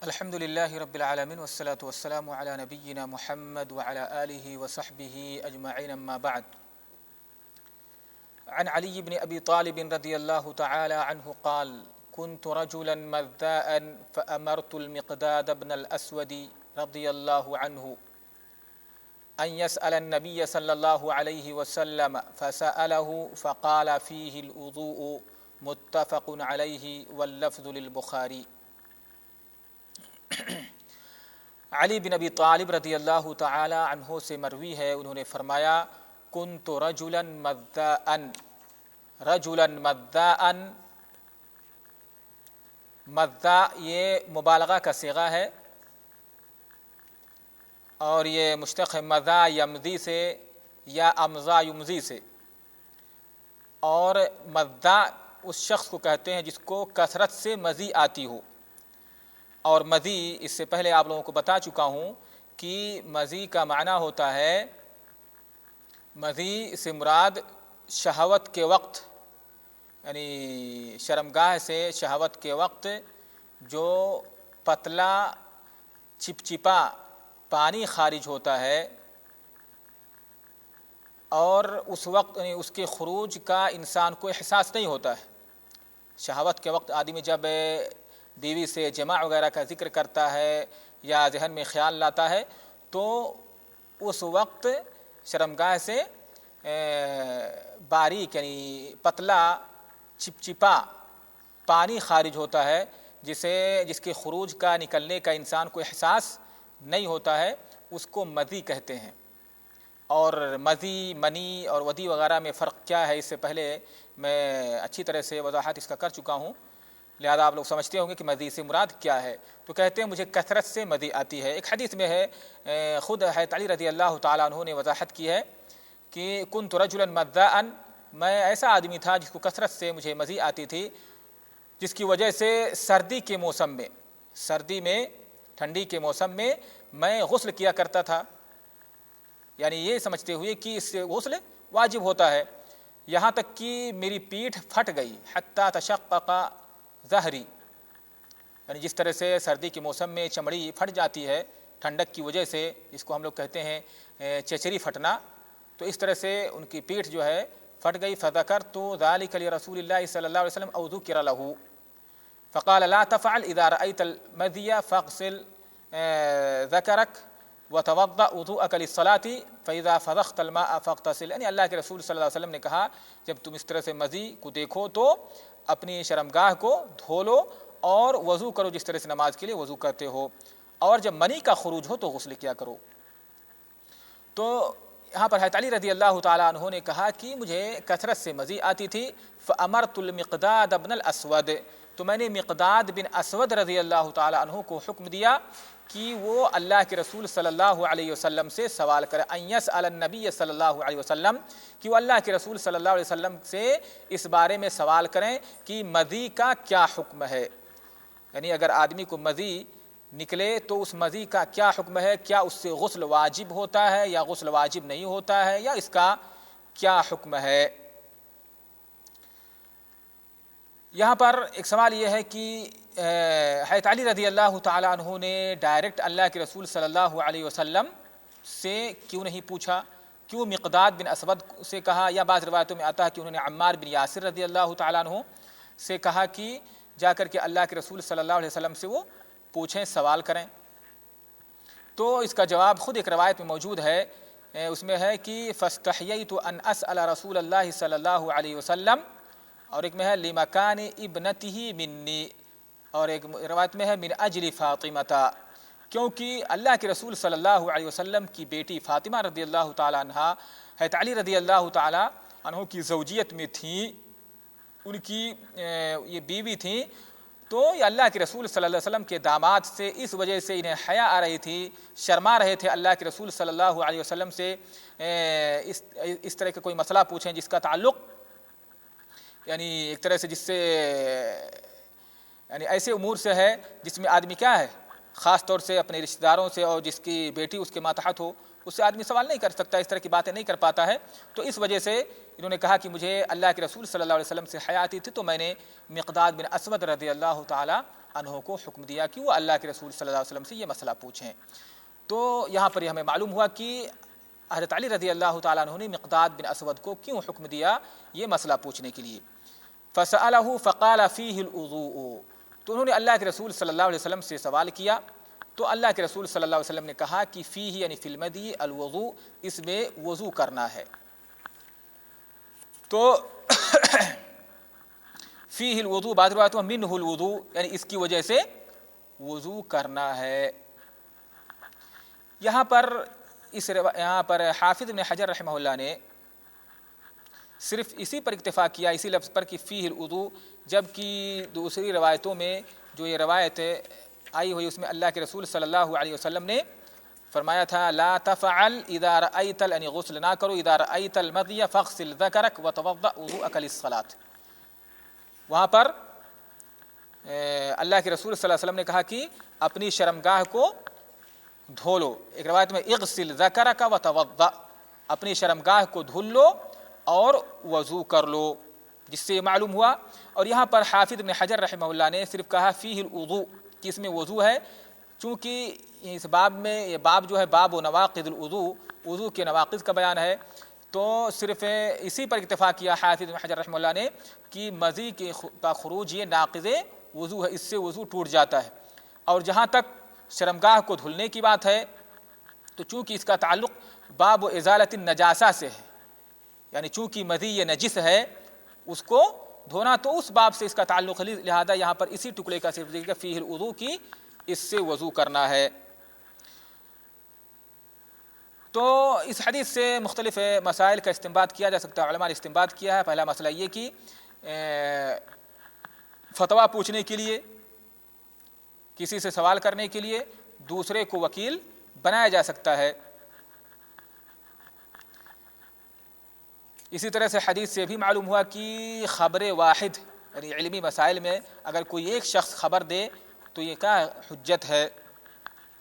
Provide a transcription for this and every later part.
الحمد لله رب العالمين والصلاة والسلام على نبينا محمد وعلى آله وصحبه أجمعين أما بعد. عن علي بن أبي طالب رضي الله تعالى عنه قال: كنت رجلا مذاء فأمرت المقداد بن الأسود رضي الله عنه أن يسأل النبي صلى الله عليه وسلم فسأله فقال فيه الوضوء متفق عليه واللفظ للبخاري. علی بن ابی طالب رضی اللہ تعالی عنہ سے مروی ہے، انہوں نے فرمایا کنت رجلا مذاء. مذاء یہ مبالغہ کا صیغہ ہے اور یہ مشتق ہے مذا یمزی سے یا امزا یمزی سے، اور مذاء اس شخص کو کہتے ہیں جس کو کثرت سے مزی آتی ہو. اور مزی اس سے پہلے آپ لوگوں کو بتا چکا ہوں کہ مزی کا معنی ہوتا ہے، مزی سے مراد شہوت کے وقت، یعنی شرمگاہ سے شہوت کے وقت جو پتلا چپچپا پانی خارج ہوتا ہے، اور اس وقت یعنی اس کے خروج کا انسان کو احساس نہیں ہوتا ہے. شہوت کے وقت آدمی جب بیوی سے جماع وغیرہ کا ذکر کرتا ہے یا ذہن میں خیال لاتا ہے تو اس وقت شرمگاہ سے باریک یعنی پتلا چپچپا پانی خارج ہوتا ہے جس کے خروج کا نکلنے کا انسان کو احساس نہیں ہوتا ہے، اس کو مزی کہتے ہیں. اور مزی، منی اور ودی وغیرہ میں فرق کیا ہے اس سے پہلے میں اچھی طرح سے وضاحت اس کا کر چکا ہوں، لہذا آپ لوگ سمجھتے ہوں گے کہ مزی سے مراد کیا ہے. تو کہتے ہیں مجھے کثرت سے مزی آتی ہے. ایک حدیث میں ہے، خود حضرت علی رضی اللہ تعالیٰ عنہ نے وضاحت کی ہے کہ کنت رجلا مذاء، میں ایسا آدمی تھا جس کو کثرت سے مجھے مزی آتی تھی، جس کی وجہ سے سردی کے موسم میں، سردی میں ٹھنڈی کے موسم میں میں غسل کیا کرتا تھا، یعنی یہ سمجھتے ہوئے کہ اس سے غسل واجب ہوتا ہے، یہاں تک کہ میری پیٹھ پھٹ گئی، حتی تشقق ظہری، یعنی جس طرح سے سردی کے موسم میں چمڑی پھٹ جاتی ہے ٹھنڈک کی وجہ سے، جس کو ہم لوگ کہتے ہیں چچری پھٹنا، تو اس طرح سے ان کی پیٹھ جو ہے پھٹ گئی. فذکرت ذلک لرسول اللہ صلی اللہ علیہ وسلم او ذکر له فقال لا تفعل اذا رأيت المذی فاغسل ذکرک وتوضأ وضوءک للصلاة فاذا فرغت الماء فاغتسل. یعنی اللہ کے رسول صلی اللہ علیہ وسلم نے کہا جب تم اس طرح سے مذی کو دیکھو تو اپنی شرمگاہ کو دھو لو اور وضو کرو جس طرح سے نماز کے لیے وضو کرتے ہو، اور جب منی کا خروج ہو تو غسل کیا کرو. تو یہاں پر حضرت علی رضی اللہ تعالیٰ عنہ نے کہا کہ مجھے کثرت سے مزی آتی تھی. فأمرت المقداد بن الاسود، تو میں نے مقداد بن اسود رضی اللہ تعالیٰ عنہ کو حکم دیا کہ وہ اللہ کے رسول صلی اللہ علیہ وسلم سے سوال کرے، ان یسأل النبی صلی اللہ علیہ وسلم، کہ وہ اللہ کے رسول صلی اللہ علیہ وسلم سے اس بارے میں سوال کریں کہ مزی کا کیا حکم ہے، یعنی اگر آدمی کو مزی نکلے تو اس مزی کا کیا حکم ہے، کیا اس سے غسل واجب ہوتا ہے یا غسل واجب نہیں ہوتا ہے، یا اس کا کیا حکم ہے. یہاں پر ایک سوال یہ ہے کہ حضرت علی رضی اللہ تعالیٰ عنہ نے ڈائریکٹ اللہ کے رسول صلی اللہ علیہ وسلم سے کیوں نہیں پوچھا، کیوں مقداد بن اسود سے کہا، یا بعض روایتوں میں آتا ہے کہ انہوں نے عمار بن یاسر رضی اللہ تعالیٰ عنہ سے کہا کہ جا کر کے اللہ کے رسول صلی اللہ علیہ وسلم سے وہ پوچھیں، سوال کریں. تو اس کا جواب خود ایک روایت میں موجود ہے، اس میں ہے کہ فاستحییت ان اسأل رسول اللہ صلی اللہ علیہ وسلم، اور ایک میں ہے لمکان ابنتہ منی، اور ایک روایت میں ہے من اجل فاطمہ، کیونکہ اللہ کے رسول صلی اللہ علیہ وسلم کی بیٹی فاطمہ رضی اللہ تعالیٰ عنہ حضرت علی رضی اللہ تعالیٰ عنہ کی زوجیت میں تھیں، ان کی یہ بیوی تھیں، تو یہ اللہ کے رسول صلی اللہ علیہ وسلم کے داماد سے اس وجہ سے انہیں حیا آ رہی تھی، شرما رہے تھے اللہ کے رسول صلی اللہ علیہ وسلم سے اس طرح کا کوئی مسئلہ پوچھیں جس کا تعلق یعنی ایک طرح سے جس سے یعنی ایسے امور سے ہے جس میں آدمی کیا ہے، خاص طور سے اپنے رشتہ داروں سے، اور جس کی بیٹی اس کے ماتحت ہو اس سے آدمی سوال نہیں کر سکتا، اس طرح کی باتیں نہیں کر پاتا ہے. تو اس وجہ سے انہوں نے کہا کہ مجھے اللہ کے رسول صلی اللہ علیہ وسلم سے حیا آتی تھی، تو میں نے مقداد بن اسود رضی اللہ تعالی عنہ کو حکم دیا کہ وہ اللہ کے رسول صلی اللہ علیہ وسلم سے یہ مسئلہ پوچھیں۔ تو یہاں پر یہ ہمیں معلوم ہوا کہ حضرت علی رضی اللہ تعالیٰ عنہ نے مقداد بن اسود کو کیوں حکم دیا یہ مسئلہ پوچھنے کے لیے۔ فسألہ فقال فیہ الوضوء، تو انہوں نے اللہ کے رسول صلی اللہ علیہ وسلم سے سوال کیا تو اللہ کے رسول صلی اللہ علیہ وسلم نے کہا کہ فیہ یعنی فی المدی الوضوء، اس میں وضو کرنا ہے۔ تو فیہ الوضوء بعض روایتوں میں منہ الوضوء یعنی اس کی وجہ سے وضو کرنا ہے۔ یہاں پر حافظ ابن حجر رحمہ اللہ نے صرف اسی پر اکتفا کیا، اسی لفظ پر کہ فیہ الوضوء، جبکہ دوسری روایتوں میں جو یہ روایت آئی ہوئی اس میں اللہ کے رسول صلی اللہ علیہ وسلم نے فرمایا تھا لا تفعل اذا رأيت یعنی غسل نہ کرو اذا رأيت المضي فاغسل ذکرک وتوضأ وضوءک للصلاۃ۔ وہاں پر اللہ کے رسول صلی اللہ علیہ وسلم نے کہا کہ اپنی شرمگاہ کو دھو لو، ایک روایت میں اغسل ذکرک وتوضأ، اپنی شرمگاہ کو دھل لو اور وضو کر لو، جس سے معلوم ہوا۔ اور یہاں پر حافظ ابن حجر رحمہ اللہ نے صرف کہا فیہ الوضوء کہ اس میں وضو ہے، چونکہ اس باب میں یہ باب جو ہے باب و نواقض الوضوء، وضو کے نواقض کا بیان ہے، تو صرف اسی پر اکتفا کیا حافظ ابن حجر رحمہ اللہ نے کہ مضی کا خروج یہ ناقض وضو ہے، اس سے وضو ٹوٹ جاتا ہے۔ اور جہاں تک شرمگاہ کو دھلنے کی بات ہے تو چونکہ اس کا تعلق باب و ازالت النجاسہ سے ہے، یعنی چونکہ مضی یہ نجس ہے اس کو دھونا تو اس باب سے اس کا تعلق ہے، لہذا یہاں پر اسی ٹکڑے کا صرف ذکر فیہ الوضوء کی اس سے وضو کرنا ہے۔ تو اس حدیث سے مختلف مسائل کا استنباط کیا جا سکتا ہے، علماء نے استنباط کیا ہے۔ پہلا مسئلہ یہ کہ فتویٰ پوچھنے کے لیے، کسی سے سوال کرنے کے لیے دوسرے کو وکیل بنایا جا سکتا ہے۔ اسی طرح سے حدیث سے بھی معلوم ہوا کہ خبر واحد یعنی علمی مسائل میں اگر کوئی ایک شخص خبر دے تو یہ کیا حجت ہے،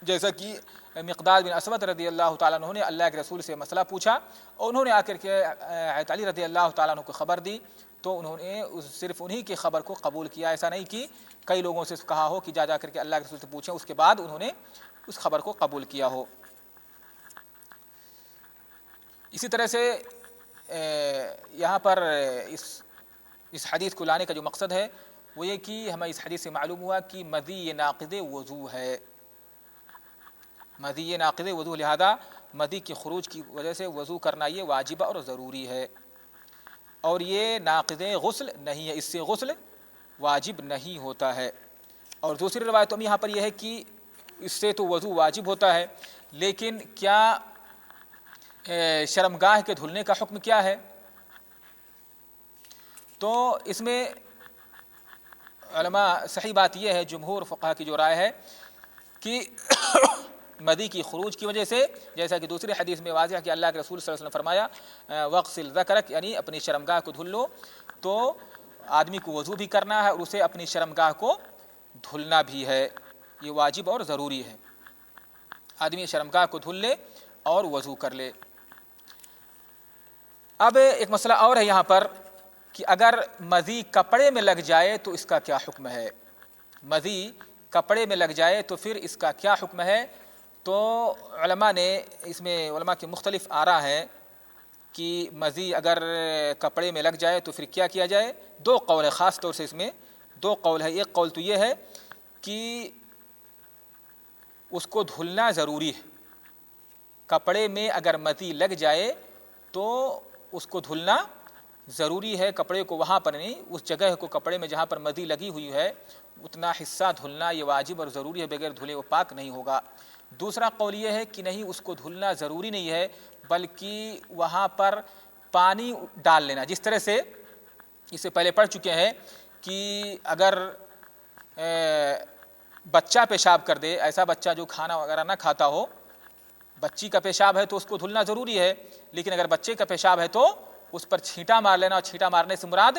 جیسا کہ مقداد بن اسود رضی اللہ تعالیٰ عنہ نے اللہ کے رسول سے مسئلہ پوچھا اور انہوں نے آ کر کے حضرت علی رضی اللہ تعالیٰ عنہ کو خبر دی تو انہوں نے صرف انہی کی خبر کو قبول کیا، ایسا نہیں کہ کئی لوگوں سے کہا ہو کہ جا کر کے اللہ کے رسول سے پوچھیں، اس کے بعد انہوں نے اس خبر کو قبول کیا ہو۔ اسی طرح سے یہاں پر اس حدیث کو لانے کا جو مقصد ہے وہ یہ کہ ہمیں اس حدیث سے معلوم ہوا کہ مضی یہ ناقض وضو ہے، مضی یہ ناقض وضو، لہذا مضی کے خروج کی وجہ سے وضو کرنا یہ واجب اور ضروری ہے، اور یہ ناقض غسل نہیں ہے، اس سے غسل واجب نہیں ہوتا ہے۔ اور دوسری روایتوں میں یہاں پر یہ ہے کہ اس سے تو وضو واجب ہوتا ہے، لیکن کیا شرمگاہ کے دھلنے کا حکم کیا ہے؟ تو اس میں علماء صحیح بات یہ ہے، جمہور فقہا کی جو رائے ہے کہ مضی کی خروج کی وجہ سے، جیسا کہ دوسری حدیث میں واضح ہے کہ اللہ کے رسول صلی اللہ علیہ وسلم فرمایا وغسل ذکرک یعنی اپنی شرمگاہ کو دھل لو، تو آدمی کو وضو بھی کرنا ہے اور اسے اپنی شرمگاہ کو دھلنا بھی ہے، یہ واجب اور ضروری ہے، آدمی شرمگاہ کو دھل لے اور وضو کر لے۔ اب ایک مسئلہ اور ہے یہاں پر کہ اگر مضی کپڑے میں لگ جائے تو اس کا کیا حکم ہے؟ مضی کپڑے میں لگ جائے تو پھر اس کا کیا حکم ہے؟ تو علماء نے اس میں علماء کی مختلف آراء ہیں کہ مضی اگر کپڑے میں لگ جائے تو پھر کیا کیا جائے۔ دو قول ہے، خاص طور سے اس میں دو قول ہے۔ ایک قول تو یہ ہے کہ اس کو دھلنا ضروری ہے، کپڑے میں اگر مضی لگ جائے تو اس کو دھلنا ضروری ہے، کپڑے کو وہاں پر نہیں، اس جگہ کو کپڑے میں جہاں پر مضی لگی ہوئی ہے اتنا حصہ دھلنا یہ واجب اور ضروری ہے، بغیر دھلے وہ پاک نہیں ہوگا۔ دوسرا قول یہ ہے کہ نہیں، اس کو دھلنا ضروری نہیں ہے بلکہ وہاں پر پانی ڈال لینا، جس طرح سے اس سے پہلے پڑھ چکے ہیں کہ اگر بچہ پیشاب کر دے، ایسا بچہ جو کھانا وغیرہ نہ کھاتا ہو، بچی کا پیشاب ہے تو اس کو دھلنا ضروری ہے، لیکن اگر بچے کا پیشاب ہے تو اس پر چھینٹا مار لینا، اور چھینٹا مارنے سے مراد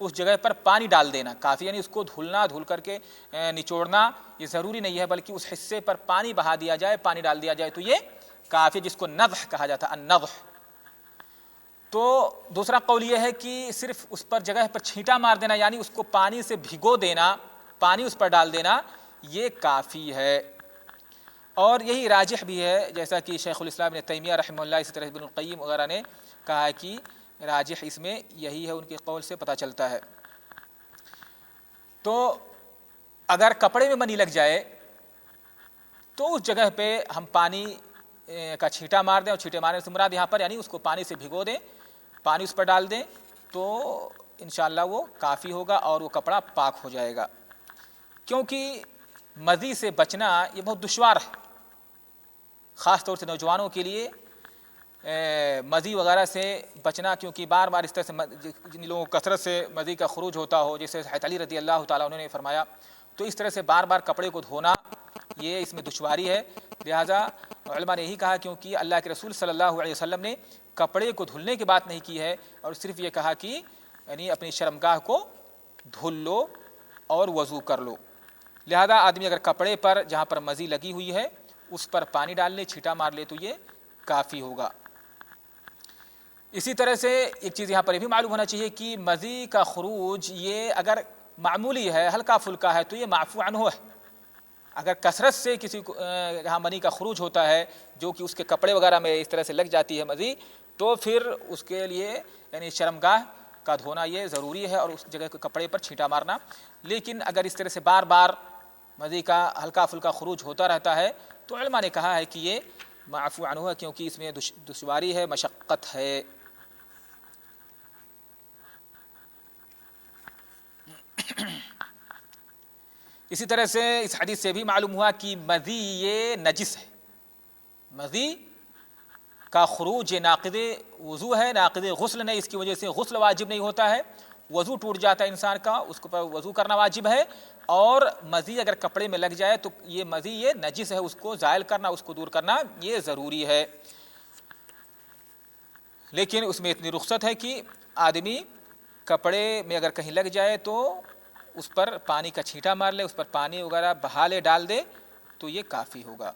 اس جگہ پر پانی ڈال دینا کافی، یعنی اس کو دھلنا، دھل کر کے نچوڑنا یہ ضروری نہیں ہے، بلکہ اس حصے پر پانی بہا دیا جائے، پانی ڈال دیا جائے تو یہ کافی، جس کو نضح کہا جاتا ہے، النضح۔ تو دوسرا قول یہ ہے کہ صرف اس پر جگہ پر چھینٹا مار دینا، یعنی اس کو پانی سے بھگو دینا، پانی اس پر ڈال دینا یہ کافی ہے۔ اور یہی راجح بھی ہے، جیسا کہ شیخ الاسلام ابن تیمیہ رحمہ اللہ، اسی طرح ابن القیم وغیرہ نے کہا ہے کہ راجح اس میں یہی ہے، ان کے قول سے پتہ چلتا ہے۔ تو اگر کپڑے میں منی لگ جائے تو اس جگہ پہ ہم پانی کا چھینٹا مار دیں، اور چھینٹے مارنے سے مراد یہاں پر یعنی اس کو پانی سے بھگو دیں، پانی اس پر ڈال دیں، تو انشاءاللہ وہ کافی ہوگا اور وہ کپڑا پاک ہو جائے گا۔ کیونکہ مزی سے بچنا یہ بہت دشوار ہے، خاص طور سے نوجوانوں کے لیے مزی وغیرہ سے بچنا، کیونکہ بار بار اس طرح سے جن لوگوں کو کثرت سے مزی کا خروج ہوتا ہو، جیسے حضرت علی رضی اللہ تعالیٰ عنہ نے فرمایا، تو اس طرح سے بار بار کپڑے کو دھونا یہ اس میں دشواری ہے۔ لہٰذا علماء نے یہی کہا، کیونکہ اللہ کے رسول صلی اللہ علیہ وسلم نے کپڑے کو دھلنے کی بات نہیں کی ہے، اور صرف یہ کہا کہ یعنی اپنی شرمگاہ کو دھل لو اور وضو کر لو۔ لہذا آدمی اگر کپڑے پر جہاں پر مزی لگی ہوئی ہے اس پر پانی ڈال لے، چھینٹا مار لے، تو یہ کافی ہوگا۔ اسی طرح سے ایک چیز یہاں پر یہ بھی معلوم ہونا چاہیے کہ مزی کا خروج یہ اگر معمولی ہے، ہلکا پھلکا ہے، تو یہ معفو عنہ ہے۔ اگر کثرت سے کسی کو یہاں منی کا خروج ہوتا ہے جو کہ اس کے کپڑے وغیرہ میں اس طرح سے لگ جاتی ہے مزی، تو پھر اس کے لیے یعنی شرمگاہ کا دھونا یہ ضروری ہے اور اس جگہ کے کپڑے پر چھینٹا مارنا۔ لیکن اگر اس طرح سے بار بار مزی کا ہلکا پھلکا خروج ہوتا رہتا ہے تو علماء نے کہا ہے کہ یہ معفو عنہ ہے، کیونکہ اس میں دشواری ہے، مشقت ہے۔ اسی طرح سے اس حدیث سے بھی معلوم ہوا کہ مزی یہ نجس ہے، مزی کا خروج یہ ناقض وضو ہے، ناقض غسل نہیں، اس کی وجہ سے غسل واجب نہیں ہوتا ہے، وضو ٹوٹ جاتا ہے انسان کا، اس کو پر وضو کرنا واجب ہے، اور مزی اگر کپڑے میں لگ جائے تو یہ مزی یہ نجس ہے، اس کو زائل کرنا، اس کو دور کرنا یہ ضروری ہے۔ لیکن اس میں اتنی رخصت ہے کہ آدمی کپڑے میں اگر کہیں لگ جائے تو اس پر پانی کا چھینٹا مار لے، اس پر پانی وغیرہ بہا لے، ڈال دے، تو یہ کافی ہوگا۔